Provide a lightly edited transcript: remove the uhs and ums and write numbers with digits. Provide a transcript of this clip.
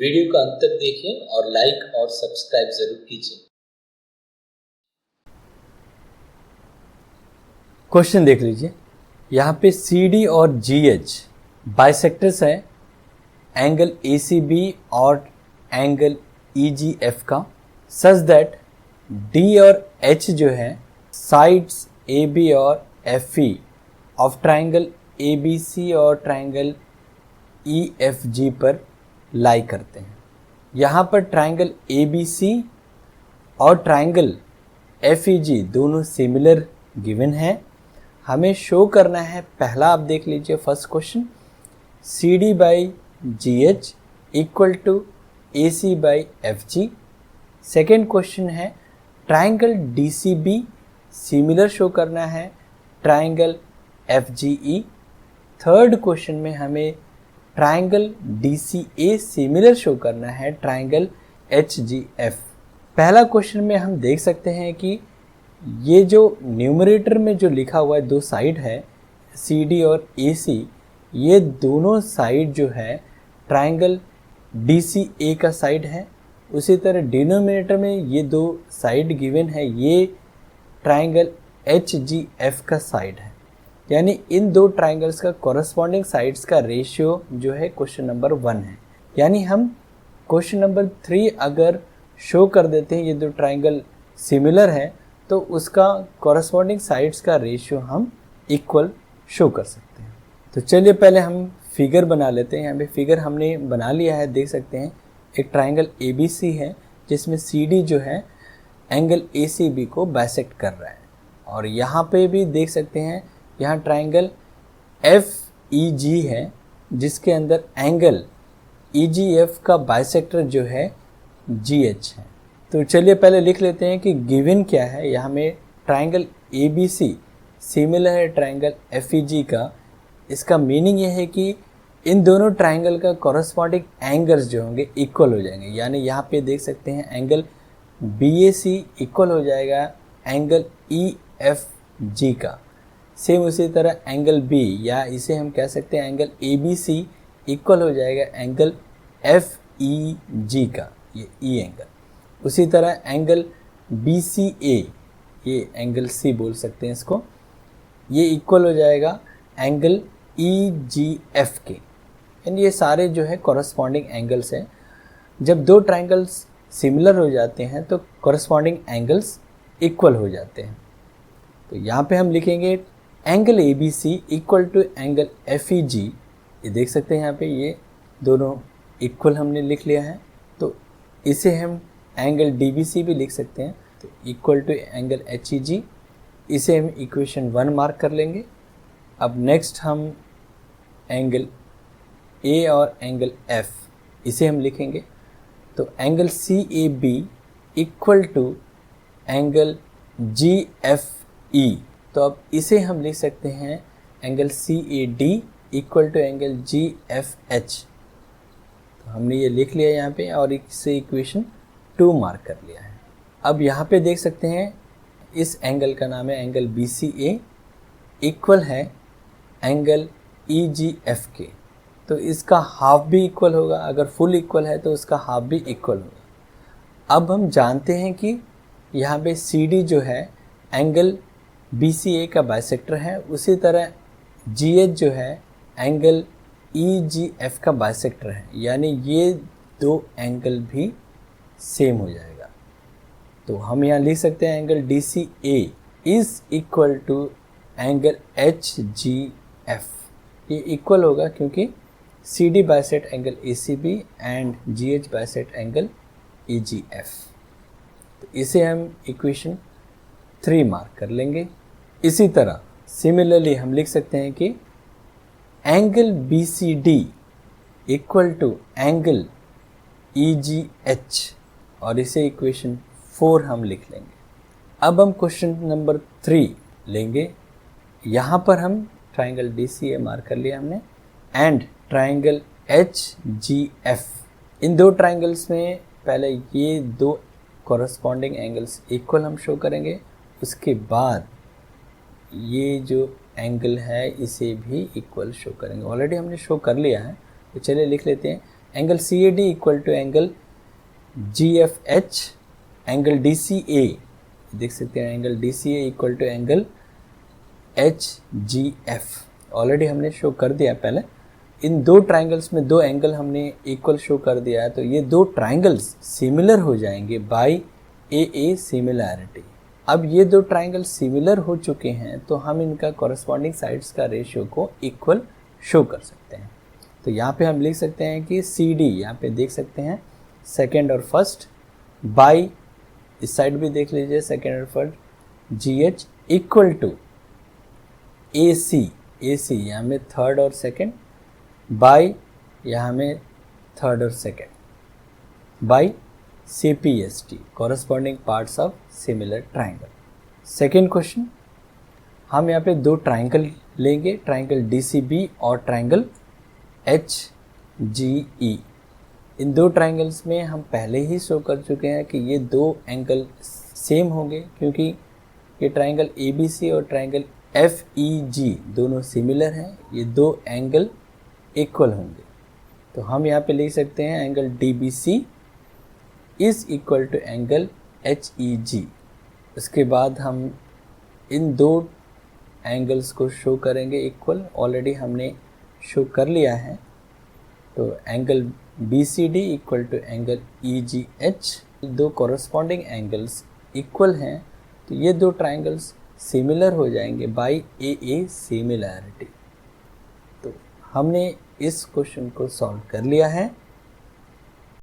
Video का अंत तक देखें और लाइक और सब्सक्राइब जरूर कीजिए। क्वेश्चन देख लीजिए, यहाँ पे CD और GH बाइसेक्टर्स है एंगल ACB और एंगल EGF का, सच दैट D और H जो है साइड्स AB और FE ऑफ ट्राइंगल ABC और ट्राइंगल EFG पर लाई करते हैं। यहाँ पर ट्राइंगल ABC और ट्राइंगल FEG दोनों सिमिलर गिवन है। हमें शो करना है, पहला आप देख लीजिए first question, CD by GH equal to AC by FG। Second question है ट्राइंगल DCB सिमिलर शो करना है ट्राइंगल FGE। थर्ड क्वेश्चन में हमें ट्राइंगल DCA सिमिलर शो करना है ट्राइंगल HGF। पहला क्वेश्चन में हम देख सकते हैं कि ये जो न्यूमरेटर में जो लिखा हुआ है दो साइड है CD और AC, ये दोनों साइड जो है ट्राइंगल DCA का साइड है। उसी तरह डिनोमिनेटर में ये दो साइड गिवन है, ये ट्राइंगल HGF का साइड है। यानी इन दो ट्राइंगल्स का कॉरस्पॉन्डिंग साइड्स का रेशियो जो है क्वेश्चन नंबर 1 है। यानी हम क्वेश्चन नंबर 3 अगर शो कर देते हैं ये दो ट्राइंगल सिमिलर है तो उसका कॉरस्पॉन्डिंग साइड्स का रेशियो हम इक्वल शो कर सकते हैं। तो चलिए पहले हम फिगर बना लेते हैं। यहाँ पे फिगर हमने बना लिया है, देख सकते हैं एक ट्राइंगल ABC है जिसमें CD जो है एंगल ACB को बाइसेक्ट कर रहा है, और यहाँ पे भी देख सकते हैं यहाँ ट्राइंगल FEG है जिसके अंदर एंगल EGF का बाइसेक्टर जो है GH है। तो चलिए पहले लिख लेते हैं कि गिवन क्या है। यहाँ में ट्राइंगल ABC सिमिलर है ट्राइंगल FEG का। इसका मीनिंग ये है कि इन दोनों ट्राइंगल का कॉरस्पॉन्डिंग एंगल्स जो होंगे इक्वल हो जाएंगे। यानी यहाँ पे देख सकते हैं एंगल BAC इक्वल हो जाएगा एंगल EFG का। सेम उसी तरह एंगल B, या इसे हम कह सकते हैं एंगल ABC इक्वल हो जाएगा एंगल FEG का, ये E एंगल। उसी तरह एंगल BCA, ये एंगल C बोल सकते हैं इसको, ये इक्वल हो जाएगा एंगल EGF के। यानी ये सारे जो है कॉरस्पॉन्डिंग एंगल्स हैं। जब दो ट्राइंगल्स सिमिलर हो जाते हैं तो कॉरस्पॉन्डिंग एंगल्स इक्वल हो जाते हैं। तो यहाँ पे हम लिखेंगे angle ABC equal to angle FEG। ये देख सकते हैं यहाँ पे ये दोनों इक्वल हमने लिख लिया है। तो इसे हम एंगल DBC भी लिख सकते हैं, तो इक्वल टू एंगल HEG। इसे हम इक्वेशन 1 मार्क कर लेंगे। अब नेक्स्ट हम एंगल A और एंगल F इसे हम लिखेंगे। तो angle CAB equal to angle GFE। तो अब इसे हम लिख सकते हैं angle CAD equal to angle GFH। तो हमने ये लिख लिया यहाँ पे और इसे इक्वेशन 2 मार्क कर लिया है। अब यहाँ पे देख सकते हैं इस एंगल का नाम है एंगल BCA इक्वल है एंगल EGF के। तो इसका हाफ भी इक्वल होगा, अगर फुल इक्वल है तो उसका हाफ भी इक्वल होगा। अब हम जानते हैं कि यहाँ पे CD जो है एंगल BCA का बाइसेक्टर है, उसी तरह GH जो है एंगल EGF का बाइसेक्टर है। यानी ये दो एंगल भी सेम हो जाएगा। तो हम यहाँ लिख सकते हैं angle DCA is equal to angle HGF। ये इक्वल होगा क्योंकि CD bisect angle ACB and GH bisect angle EGF। तो इसे हम इक्वेशन 3 मार्क कर लेंगे। इसी तरह सिमिलरली हम लिख सकते हैं कि angle BCD equal to angle EGH, और इसे इक्वेशन 4 हम लिख लेंगे। अब हम क्वेश्चन नंबर 3 लेंगे। यहाँ पर हम ट्राइंगल DCA मार्क कर लिया हमने एंड ट्राइंगल HGF। इन दो ट्राइंगल्स में पहले ये दो कॉरस्पॉन्डिंग एंगल्स इक्वल हम शो करेंगे, उसके बाद ये जो एंगल है इसे भी इक्वल शो करेंगे। ऑलरेडी हमने शो कर लिया है, तो चलिए लिख लेते हैं angle C A D equal to angle G F H, angle D C A देख सकते हैं, angle D C A equal to angle H G F already हमने शो कर दिया पहले। इन दो ट्राइंगल्स में दो एंगल हमने इक्वल शो कर दिया है, तो ये दो ट्राइंगल्स सिमिलर हो जाएंगे बाय ए सिमिलैरिटी। अब ये दो ट्राइंगल सिमिलर हो चुके हैं तो हम इनका कॉरस्पॉन्डिंग साइड्स का रेशियो को इक्वल शो कर सकते हैं। तो यहाँ पे हम लिख सकते हैं कि सी डी, यहाँ पे देख सकते हैं सेकेंड और फर्स्ट, बाई इस साइड भी देख लीजिए सेकेंड और first, G H equal to A C यहाँ में थर्ड और सेकेंड, बाई यहाँ में थर्ड और second, by C P S T corresponding parts of similar triangle. Second question, हम यहाँ पे दो ट्राइंगल लेंगे, ट्राइंगल डी सी बी और ट्राइंगल एच जी ई। इन दो ट्राइंगल्स में हम पहले ही शो कर चुके हैं कि ये दो एंगल सेम होंगे, क्योंकि ये ट्राइंगल ए बी सी और ट्राइंगल एफ ई जी दोनों सिमिलर हैं, ये दो एंगल इक्वल होंगे। तो हम यहाँ पे लिख सकते हैं angle D B C is equal to angle H E G. उसके बाद हम इन दो एंगल्स को शो करेंगे इक्वल, ऑलरेडी हमने शो कर लिया है। तो angle B C D equal to angle E G H, दो कॉरस्पॉन्डिंग एंगल्स इक्वल हैं, तो ये दो ट्राइंगल्स सिमिलर हो जाएंगे बाय ए सिमिलैरिटी। तो हमने इस क्वेश्चन को सॉल्व कर लिया है।